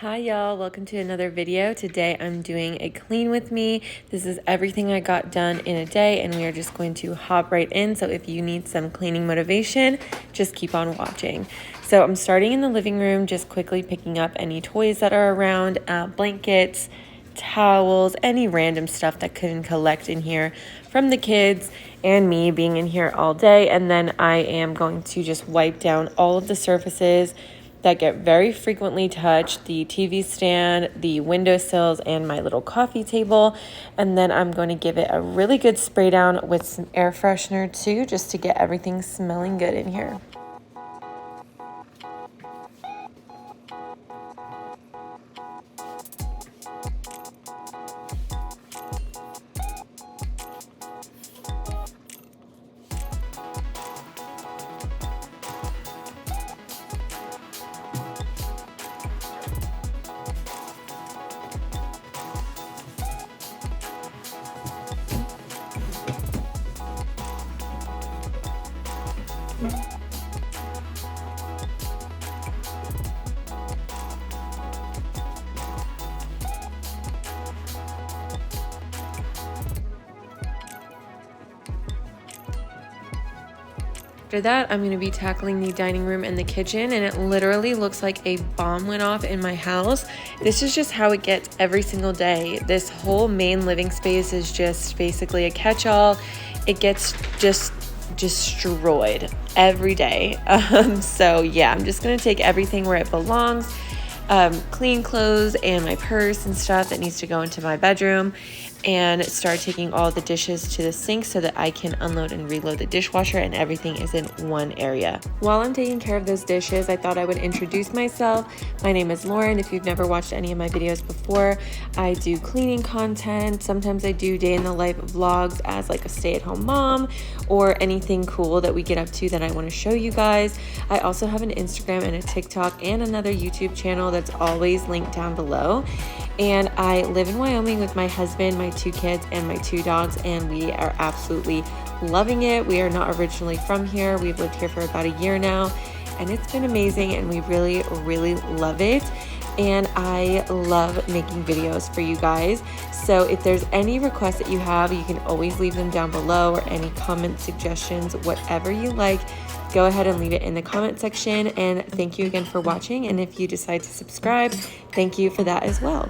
Hi y'all, welcome to another video. Today I'm doing a clean with me. This is everything I got done in a day and we are just going to hop right in. So if you need some cleaning motivation, just keep on watching. So I'm starting in the living room, just quickly picking up any toys that are around, blankets, towels, any random stuff that couldn't collect in here from the kids and me being in here all day. And then I am going to just wipe down all of the surfaces that get very frequently touched, the TV stand, the windowsills, and my little coffee table. And then I'm going to give it a really good spray down with some air freshener too, just to get everything smelling good in here. After that, I'm going to be tackling the dining room and the kitchen, and it literally looks like a bomb went off in my house. This is just how it gets every single day. This whole main living space is just basically a catch-all. It gets just destroyed every day. So yeah, I'm just going to take everything where it belongs. Clean clothes and my purse and stuff that needs to go into my bedroom, and start taking all the dishes to the sink so that I can unload and reload the dishwasher and everything is in one area. While I'm taking care of those dishes, I thought I would introduce myself. My name is Lauren. If you've never watched any of my videos before, I do cleaning content. Sometimes I do day in the life vlogs as like a stay-at-home mom or anything cool that we get up to that I want to show you guys. I also have an Instagram and a TikTok and another YouTube channel that's always linked down below. And I live in Wyoming with my husband, my 2 kids, and my 2 dogs, and we are absolutely loving it. We are not originally from here. We've lived here for about a year now, and it's been amazing, and we really, really love it. And I love making videos for you guys. So if there's any requests that you have, you can always leave them down below, or any comment suggestions, whatever you like. Go ahead and leave it in the comment section, and thank you again for watching. And if you decide to subscribe, thank you for that as well.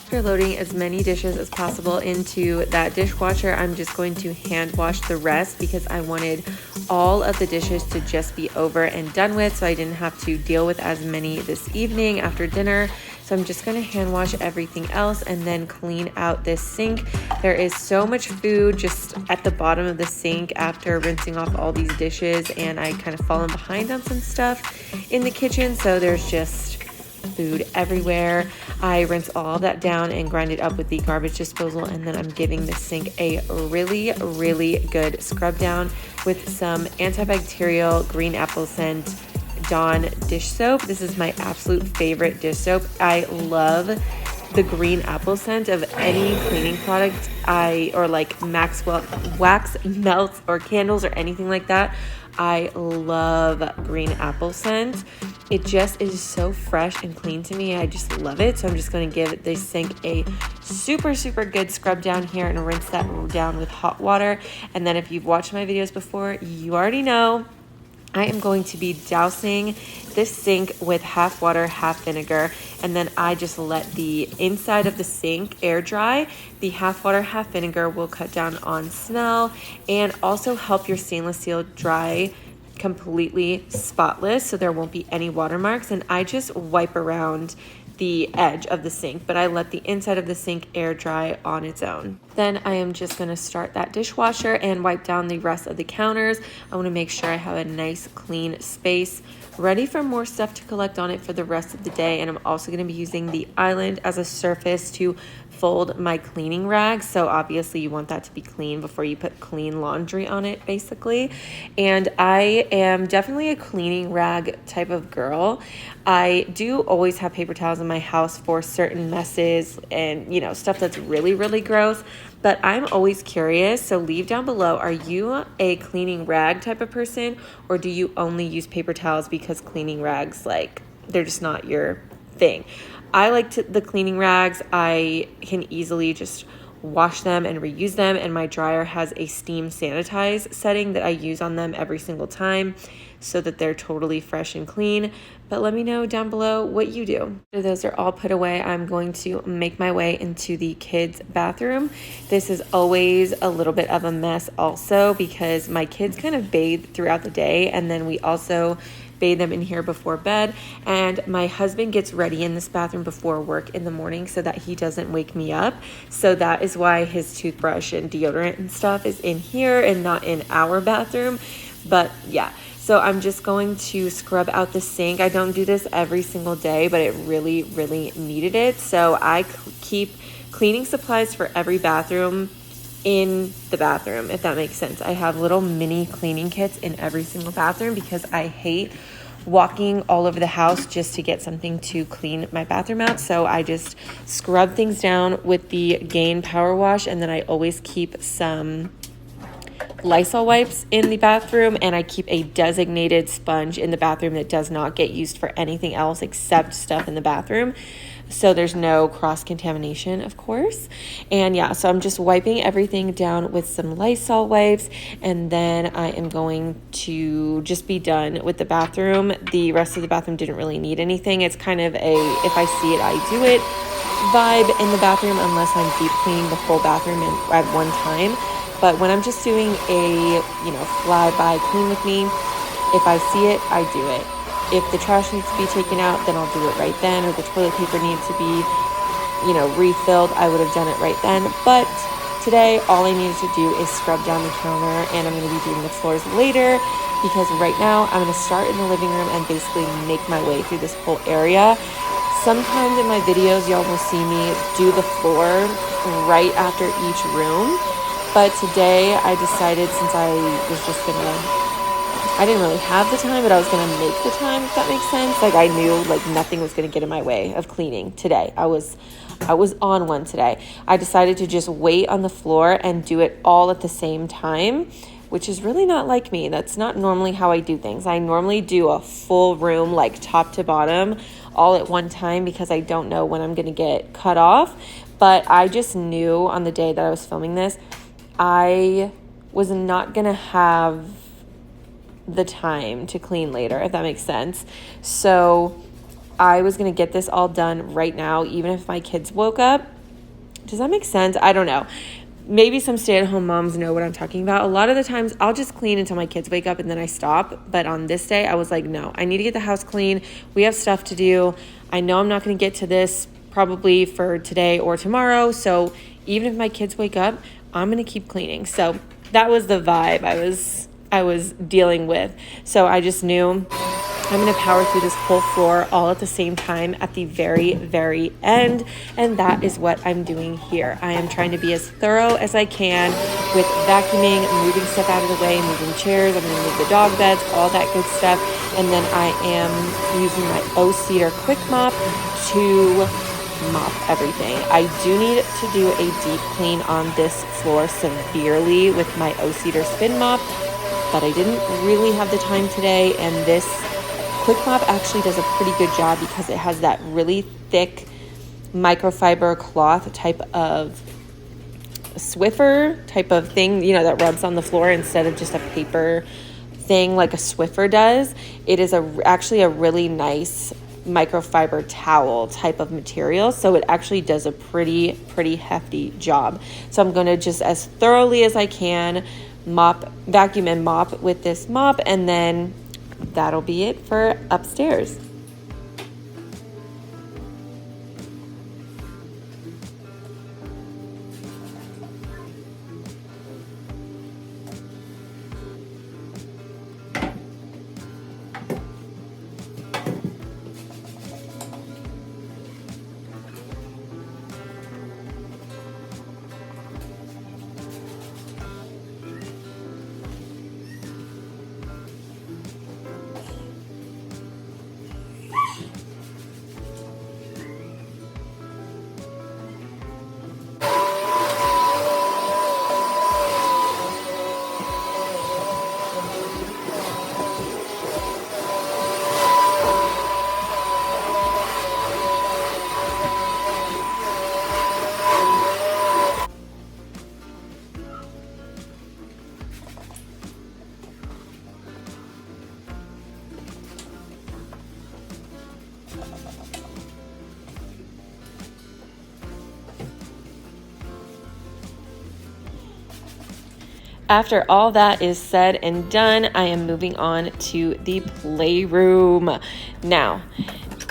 After loading as many dishes as possible into that dishwasher, I'm just going to hand wash the rest because I wanted all of the dishes to just be over and done with, so I didn't have to deal with as many this evening after dinner. So I'm just going to hand wash everything else and then clean out this sink. There is so much food just at the bottom of the sink after rinsing off all these dishes, and I kind of fallen behind on some stuff in the kitchen, so there's just food everywhere. I rinse all that down and grind it up with the garbage disposal, and then I'm giving the sink a really, really good scrub down with some antibacterial green apple scent Dawn dish soap. This is my absolute favorite dish soap. I love the green apple scent of any cleaning product or like Maxwell wax melts or candles or anything like that. I love green apple scent. It just is so fresh and clean to me. I just love it. So I'm just going to give this sink a super, super good scrub down here and rinse that down with hot water. And then if you've watched my videos before, you already know I am going to be dousing this sink with half water, half vinegar, and then I just let the inside of the sink air dry. The half water, half vinegar will cut down on smell and also help your stainless steel dry completely spotless so there won't be any watermarks. And I just wipe around the edge of the sink, but I let the inside of the sink air dry on its own. Then I am just going to start that dishwasher and wipe down the rest of the counters. I want to make sure I have a nice clean space ready for more stuff to collect on it for the rest of the day. And I'm also going to be using the island as a surface to fold my cleaning rags. So obviously you want that to be clean before you put clean laundry on it, basically. And I am definitely a cleaning rag type of girl. I do always have paper towels in my house for certain messes and, you know, stuff that's really, really gross. But I'm always curious, so leave down below, are you a cleaning rag type of person, or do you only use paper towels because cleaning rags, like, they're just not your thing? I like the cleaning rags. I can easily just wash them and reuse them, and my dryer has a steam sanitize setting that I use on them every single time so that they're totally fresh and clean. But let me know down below what you do. After those are all put away, I'm going to make my way into the kids' bathroom. This is always a little bit of a mess also because my kids kind of bathe throughout the day, and then we also bathe them in here before bed. And my husband gets ready in this bathroom before work in the morning so that he doesn't wake me up. So that is why his toothbrush and deodorant and stuff is in here and not in our bathroom. But yeah, so I'm just going to scrub out the sink. I don't do this every single day, but it really, really needed it. So I keep cleaning supplies for every bathroom in the bathroom, if that makes sense. I have little mini cleaning kits in every single bathroom because I hate walking all over the house just to get something to clean my bathroom out. So I just scrub things down with the Gain Power Wash, and then I always keep some Lysol wipes in the bathroom, and I keep a designated sponge in the bathroom that does not get used for anything else except stuff in the bathroom. So there's no cross-contamination, of course. And yeah, so I'm just wiping everything down with some Lysol wipes, and then I am going to just be done with the bathroom. The rest of the bathroom didn't really need anything. It's kind of a, if I see it, I do it vibe in the bathroom, unless I'm deep cleaning the whole bathroom at one time. But when I'm just doing a, fly-by clean with me, if I see it, I do it. If the trash needs to be taken out, then I'll do it right then. Or the toilet paper needs to be, refilled, I would have done it right then. But today, all I needed to do is scrub down the counter, and I'm going to be doing the floors later because right now I'm going to start in the living room and basically make my way through this whole area. Sometimes in my videos, y'all will see me do the floor right after each room. But today I decided, since I didn't really have the time, but I was going to make the time, if that makes sense. Like, I knew nothing was going to get in my way of cleaning today. I was on one today. I decided to just wait on the floor and do it all at the same time, which is really not like me. That's not normally how I do things. I normally do a full room, top to bottom, all at one time because I don't know when I'm going to get cut off. But I just knew on the day that I was filming this, I was not going to have the time to clean later, if that makes sense. So I was going to get this all done right now, even if my kids woke up. Does that make sense? I don't know. Maybe some stay-at-home moms know what I'm talking about. A lot of the times I'll just clean until my kids wake up and then I stop. But on this day, I was like, no, I need to get the house clean. We have stuff to do. I know I'm not going to get to this probably for today or tomorrow. So even if my kids wake up, I'm going to keep cleaning. So that was the vibe I was dealing with. So I just knew I'm going to power through this whole floor all at the same time at the very, very end. And that is what I'm doing here. I am trying to be as thorough as I can with vacuuming, moving stuff out of the way, moving chairs. I'm going to move the dog beds, all that good stuff. And then I am using my O-Cedar Quick Mop to mop everything. I do need to do a deep clean on this floor severely with my O-Cedar spin mop, but I didn't really have the time today, and this quick mop actually does a pretty good job because it has that really thick microfiber cloth type of Swiffer type of thing, you know, that rubs on the floor instead of just a paper thing like a Swiffer does. It is actually a really nice microfiber towel type of material, so it actually does a pretty hefty job. So I'm going to just as thoroughly as I can vacuum and mop with this mop, and then that'll be it for upstairs. After all that is said and done, I am moving on to the playroom. Now,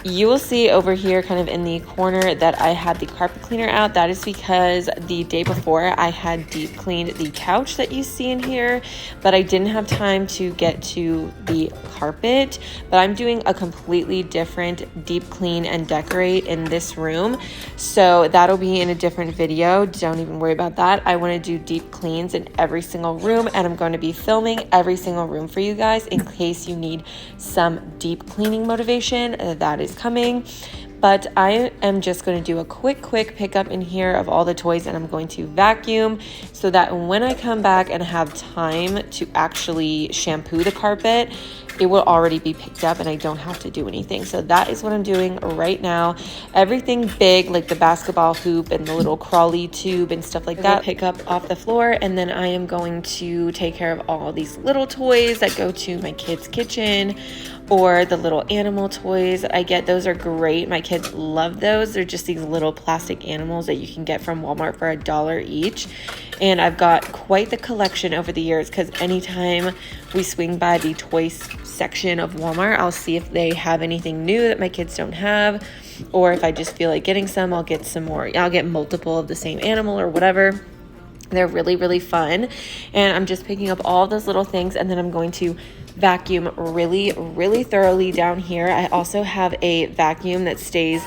you will see over here kind of in the corner that I had the carpet cleaner out. That is because the day before I had deep cleaned the couch that you see in here, but I didn't have time to get to the carpet. But I'm doing a completely different deep clean and decorate in this room. So that'll be in a different video. Don't even worry about that. I want to do deep cleans in every single room, and I'm going to be filming every single room for you guys in case you need some deep cleaning motivation. That is coming. But I am just going to do a quick pickup in here of all the toys, and I'm going to vacuum so that when I come back and have time to actually shampoo the carpet, it will already be picked up and I don't have to do anything. So that is what I'm doing right now. Everything big, like the basketball hoop and the little crawly tube and stuff like that, pick up off the floor, and then I am going to take care of all these little toys that go to my kids' kitchen, or the little animal toys I get. Those are great. My kids love those. They're just these little plastic animals that you can get from Walmart for $1 each. And I've got quite the collection over the years because anytime we swing by the toys section of Walmart, I'll see if they have anything new that my kids don't have, or if I just feel like getting some, I'll get some more. I'll get multiple of the same animal or whatever. They're really fun. And I'm just picking up all those little things, and then I'm going to vacuum really thoroughly down here. I also have a vacuum that stays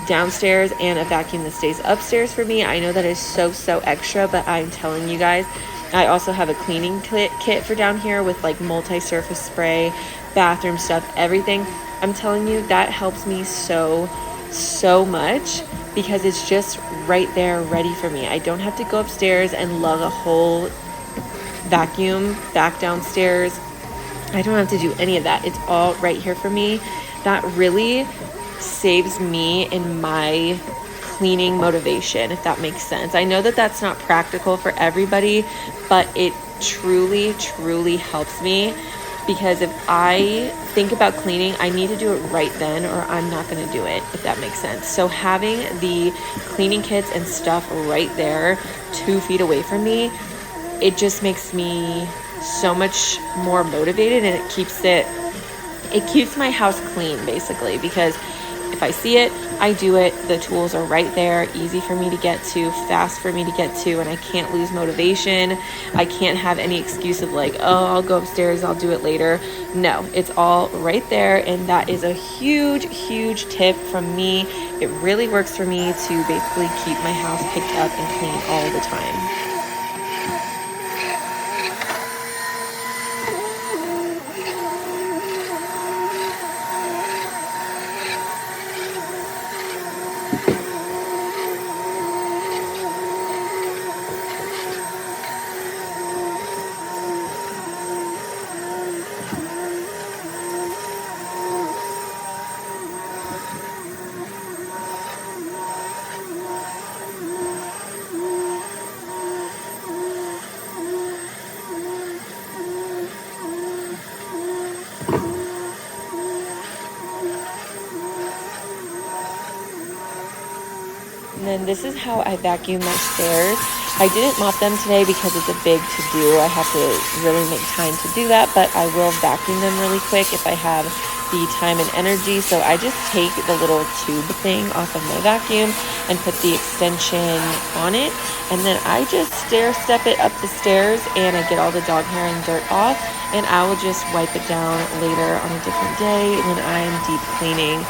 downstairs and a vacuum that stays upstairs for me. I know that is so extra, but I'm telling you guys, I also have a cleaning kit for down here with like multi-surface spray, bathroom stuff, everything. I'm telling you, that helps me so much because it's just right there ready for me. I don't have to go upstairs and lug a whole vacuum back downstairs. I don't have to do any of that. It's all right here for me. That really saves me in my cleaning motivation, if that makes sense. I know that that's not practical for everybody, but it truly helps me, because if I think about cleaning, I need to do it right then or I'm not going to do it, if that makes sense. So having the cleaning kits and stuff right there 2 feet away from me, it just makes me so much more motivated, and it keeps my house clean basically, because if I see it, I do it. The tools are right there, easy for me to get to, fast for me to get to, and I can't lose motivation. I can't have any excuse of like, oh, I'll go upstairs, I'll do it later. No, it's all right there, and that is a huge tip from me. It really works for me to basically keep my house picked up and clean all the time. then this is how I vacuum my stairs. I didn't mop them today because it's a big to-do. I have to really make time to do that, but I will vacuum them really quick if I have the time and energy. So I just take the little tube thing off of my vacuum and put the extension on it, and then I just stair step it up the stairs, and I get all the dog hair and dirt off, and I will just wipe it down later on a different day when I'm deep cleaning.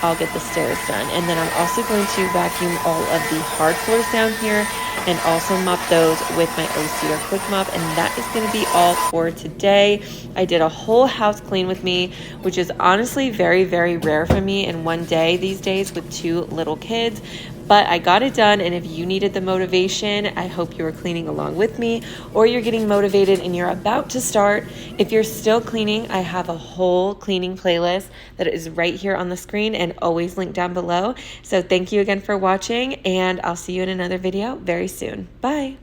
I'll get the stairs done. And then I'm also going to vacuum all of the hard floors down here and also mop those with my O-Cedar quick mop. And that is going to be all for today. I did a whole house clean with me, which is honestly very, very rare for me in one day these days with 2 little kids. But I got it done, and if you needed the motivation, I hope you are cleaning along with me, or you're getting motivated and you're about to start. If you're still cleaning, I have a whole cleaning playlist that is right here on the screen and always linked down below. So thank you again for watching, and I'll see you in another video very soon. Bye.